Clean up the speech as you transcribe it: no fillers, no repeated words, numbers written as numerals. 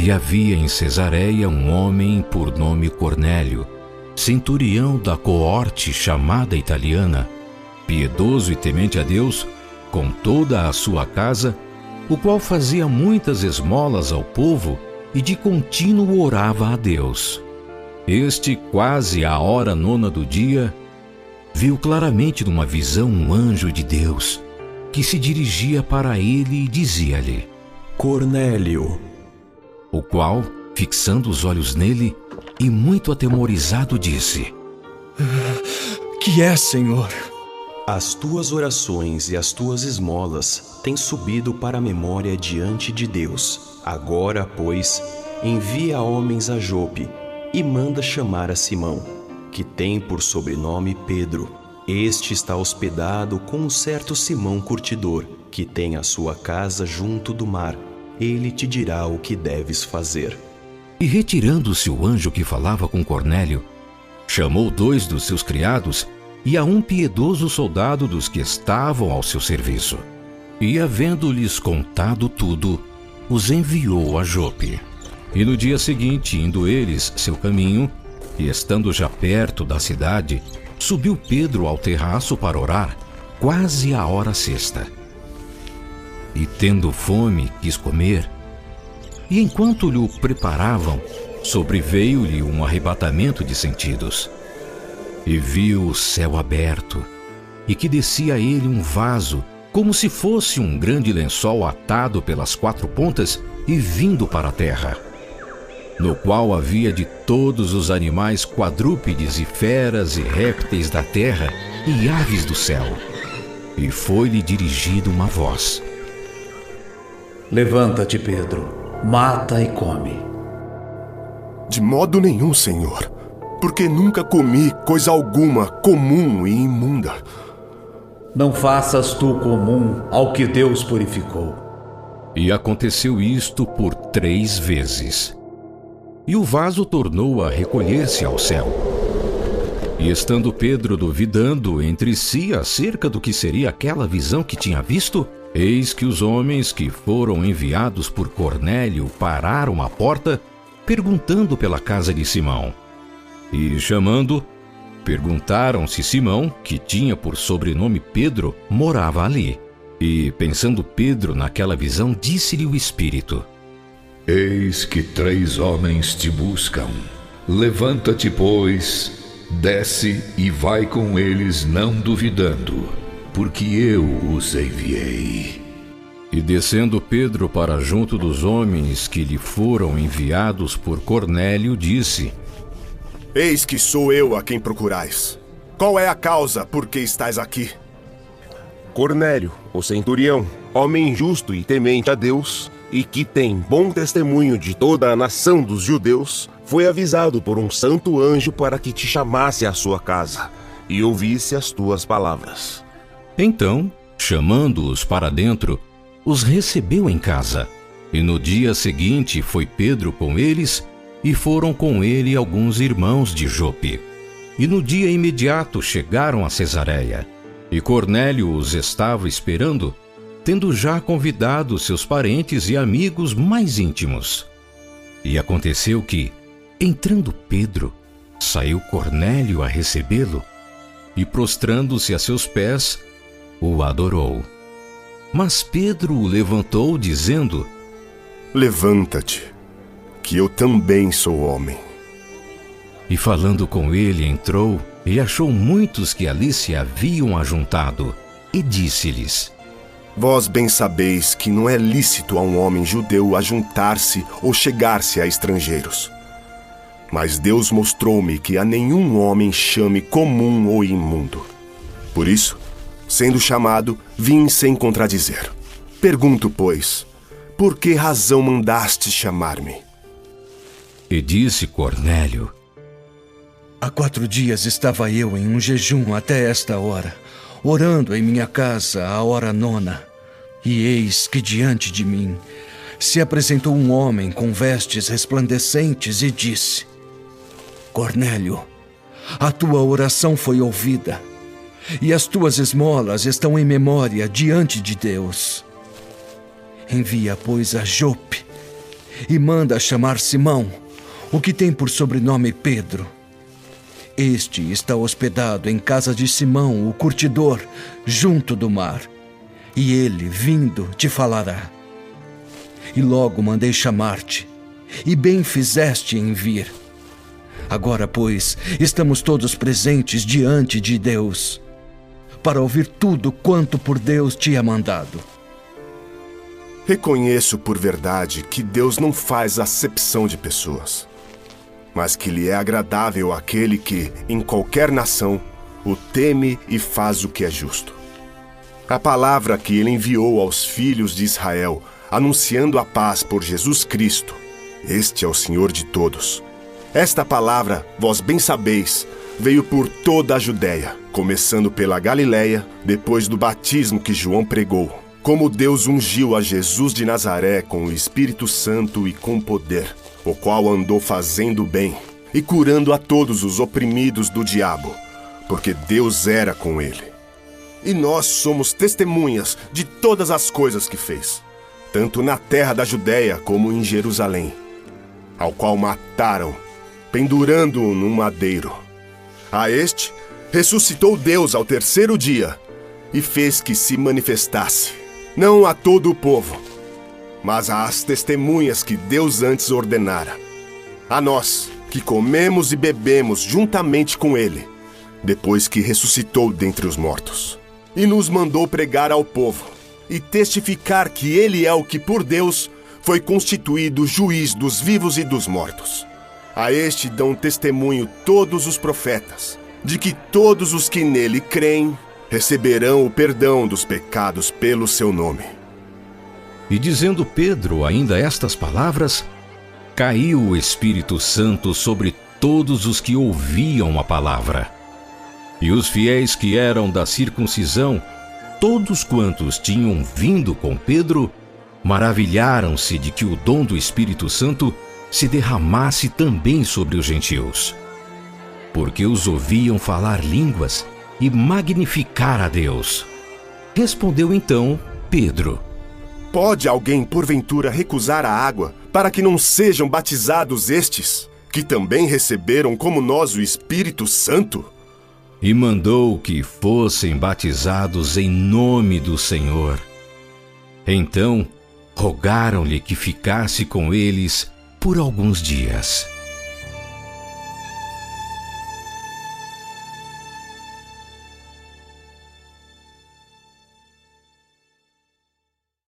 E havia em Cesareia um homem por nome Cornélio, centurião da coorte chamada italiana, piedoso e temente a Deus, com toda a sua casa, o qual fazia muitas esmolas ao povo e de contínuo orava a Deus. Este, quase à hora 9ª do dia, viu claramente numa visão um anjo de Deus, que se dirigia para ele e dizia-lhe: Cornélio. O qual, fixando os olhos nele, e muito atemorizado, disse: Que é, Senhor? As tuas orações e as tuas esmolas têm subido para a memória diante de Deus. Agora, pois, envia homens a Jope e manda chamar a Simão, que tem por sobrenome Pedro. Este está hospedado com um certo Simão curtidor, que tem a sua casa junto do mar. Ele te dirá o que deves fazer. E retirando-se o anjo que falava com Cornélio, chamou 2 dos seus criados e a um piedoso soldado dos que estavam ao seu serviço. E, havendo-lhes contado tudo, os enviou a Jope. E no dia seguinte, indo eles seu caminho, e estando já perto da cidade, subiu Pedro ao terraço para orar, quase à hora 6ª. E tendo fome, quis comer. E enquanto lhe preparavam, sobreveio-lhe um arrebatamento de sentidos. E viu o céu aberto, e que descia a ele um vaso, como se fosse um grande lençol atado pelas 4 pontas e vindo para a terra, no qual havia de todos os animais quadrúpedes e feras e répteis da terra e aves do céu. E foi-lhe dirigida uma voz: Levanta-te, Pedro, mata e come. De modo nenhum, Senhor, porque nunca comi coisa alguma comum e imunda. Não faças tu comum ao que Deus purificou. E aconteceu isto por 3 vezes. E o vaso tornou a recolher-se ao céu. E estando Pedro duvidando entre si acerca do que seria aquela visão que tinha visto, eis que os homens que foram enviados por Cornélio pararam à porta, perguntando pela casa de Simão. E chamando, perguntaram se Simão, que tinha por sobrenome Pedro, morava ali. E, pensando Pedro naquela visão, disse-lhe o Espírito: Eis que 3 homens te buscam. Levanta-te, pois, desce e vai com eles, não duvidando, porque eu os enviei. E descendo Pedro para junto dos homens que lhe foram enviados por Cornélio, disse: Eis que sou eu a quem procurais. Qual é a causa por que estais aqui? Cornélio, o centurião, homem justo e temente a Deus, e que tem bom testemunho de toda a nação dos judeus, foi avisado por um santo anjo para que te chamasse à sua casa e ouvisse as tuas palavras. Então, chamando-os para dentro, os recebeu em casa. E no dia seguinte foi Pedro com eles, e foram com ele alguns irmãos de Jope. E no dia imediato chegaram a Cesareia. E Cornélio os estava esperando, tendo já convidado seus parentes e amigos mais íntimos. E aconteceu que, entrando Pedro, saiu Cornélio a recebê-lo, e prostrando-se a seus pés, o adorou. Mas Pedro o levantou, dizendo: Levanta-te, que eu também sou homem. E falando com ele, entrou e achou muitos que ali se haviam ajuntado, e disse-lhes: Vós bem sabeis que não é lícito a um homem judeu ajuntar-se ou chegar-se a estrangeiros. Mas Deus mostrou-me que a nenhum homem chame comum ou imundo. Por isso, sendo chamado, vim sem contradizer. Pergunto, pois, por que razão mandaste chamar-me? E disse Cornélio: Há 4 dias estava eu em um jejum até esta hora, orando em minha casa à hora 9ª. E eis que diante de mim se apresentou um homem com vestes resplandecentes e disse: Cornélio, a tua oração foi ouvida, e as tuas esmolas estão em memória diante de Deus. Envia, pois, a Jope, e manda chamar Simão, o que tem por sobrenome Pedro. Este está hospedado em casa de Simão, o curtidor, junto do mar, e ele, vindo, te falará. E logo mandei chamar-te, e bem fizeste em vir. Agora, pois, estamos todos presentes diante de Deus, para ouvir tudo quanto por Deus te é mandado. Reconheço por verdade que Deus não faz acepção de pessoas, mas que lhe é agradável aquele que, em qualquer nação, o teme e faz o que é justo. A palavra que ele enviou aos filhos de Israel, anunciando a paz por Jesus Cristo, este é o Senhor de todos. Esta palavra, vós bem sabeis, veio por toda a Judéia, começando pela Galiléia, depois do batismo que João pregou, como Deus ungiu a Jesus de Nazaré com o Espírito Santo e com poder, o qual andou fazendo bem e curando a todos os oprimidos do diabo, porque Deus era com ele. E nós somos testemunhas de todas as coisas que fez, tanto na terra da Judéia como em Jerusalém, ao qual mataram, pendurando-o num madeiro. A este ressuscitou Deus ao terceiro dia e fez que se manifestasse, não a todo o povo, mas às testemunhas que Deus antes ordenara. A nós, que comemos e bebemos juntamente com ele, depois que ressuscitou dentre os mortos. E nos mandou pregar ao povo e testificar que ele é o que por Deus foi constituído juiz dos vivos e dos mortos. A este dão testemunho todos os profetas, de que todos os que nele creem receberão o perdão dos pecados pelo seu nome. E dizendo Pedro ainda estas palavras, caiu o Espírito Santo sobre todos os que ouviam a palavra. E os fiéis que eram da circuncisão, todos quantos tinham vindo com Pedro, maravilharam-se de que o dom do Espírito Santo se derramasse também sobre os gentios, porque os ouviam falar línguas e magnificar a Deus. Respondeu então Pedro: Pode alguém, porventura, recusar a água para que não sejam batizados estes, que também receberam como nós o Espírito Santo? E mandou que fossem batizados em nome do Senhor. Então, rogaram-lhe que ficasse com eles por alguns dias.